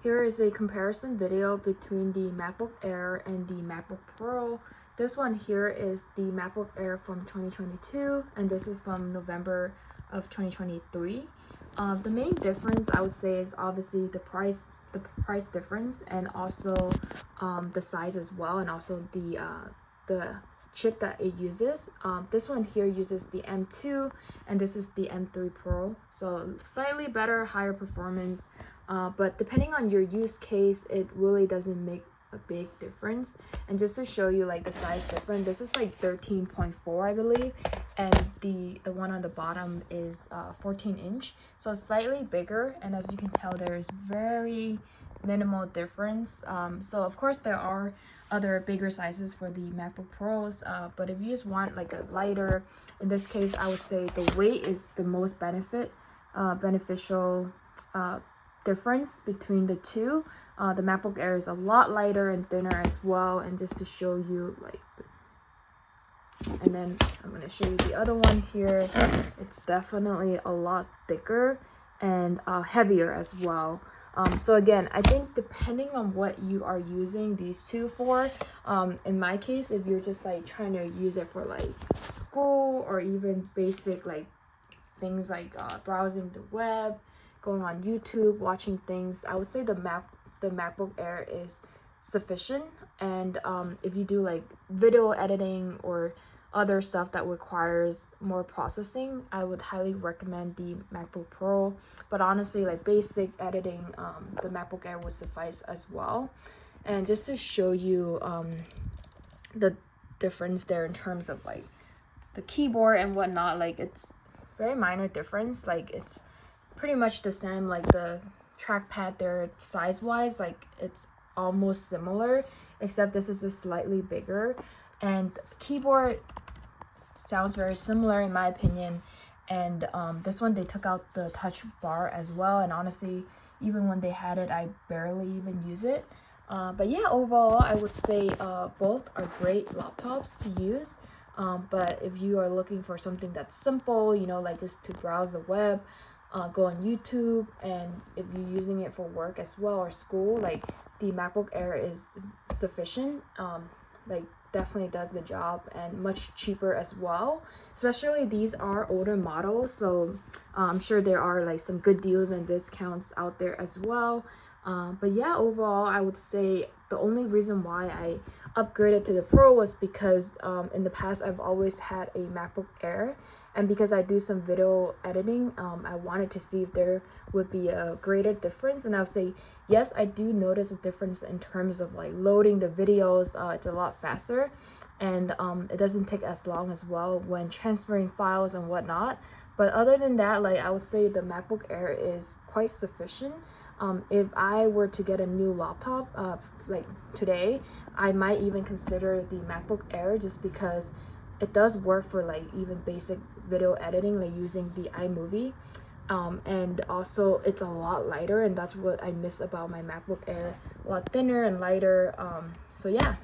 Here is a comparison video between the MacBook Air and the MacBook Pro. This one here is the MacBook Air from 2022, and this is from November of 2023. The main difference I would say is obviously the price difference, and also the size as well, and also the chip that it uses. This one here uses the M2, and this is the M3 Pro, so slightly better, higher performance, but depending on your use case, it really doesn't make a big difference. And just to show you like the size difference, this is like 13.4 I believe, and the one on the bottom is 14-inch, so slightly bigger. And as you can tell, there is very minimal difference. So of course there are other bigger sizes for the MacBook Pros, but if you just want like a lighter, in this case I would say the weight is the most beneficial difference between the two. The MacBook Air is a lot lighter and thinner as well. And just to show you like, and then I'm going to show you the other one here, it's definitely a lot thicker and heavier as well. So again, I think depending on what you are using these two for, in my case, if you're just like trying to use it for like school or even basic like things like browsing the web, going on YouTube, watching things, I would say the MacBook Air is sufficient. And if you do like video editing or other stuff that requires more processing, I would highly recommend the MacBook Pro. But honestly, like basic editing, the MacBook Air would suffice as well. And just to show you the difference there in terms of like the keyboard and whatnot, like it's very minor difference. Like it's pretty much the same, like the trackpad there size wise, like it's almost similar, except this is just slightly bigger. And keyboard sounds very similar in my opinion. And this one, they took out the touch bar as well, and honestly, even when they had it, I barely even use it. But yeah, overall I would say both are great laptops to use. But if you are looking for something that's simple, you know, like just to browse the web, go on YouTube, and if you're using it for work as well or school, like the MacBook Air is sufficient. Like definitely does the job, and much cheaper as well. Especially these are older models, so I'm sure there are like some good deals and discounts out there as well. But yeah, overall I would say the only reason why I upgraded to the Pro was because in the past I've always had a MacBook Air, and because I do some video editing, I wanted to see if there would be a greater difference. And I would say yes, I do notice a difference in terms of like loading the videos. It's a lot faster, and it doesn't take as long as well when transferring files and whatnot. But other than that, like I would say the MacBook Air is quite sufficient. If I were to get a new laptop like today, I might even consider the MacBook Air, just because it does work for like even basic video editing, like using the iMovie. And also it's a lot lighter, and that's what I miss about my MacBook Air, a lot thinner and lighter. So yeah.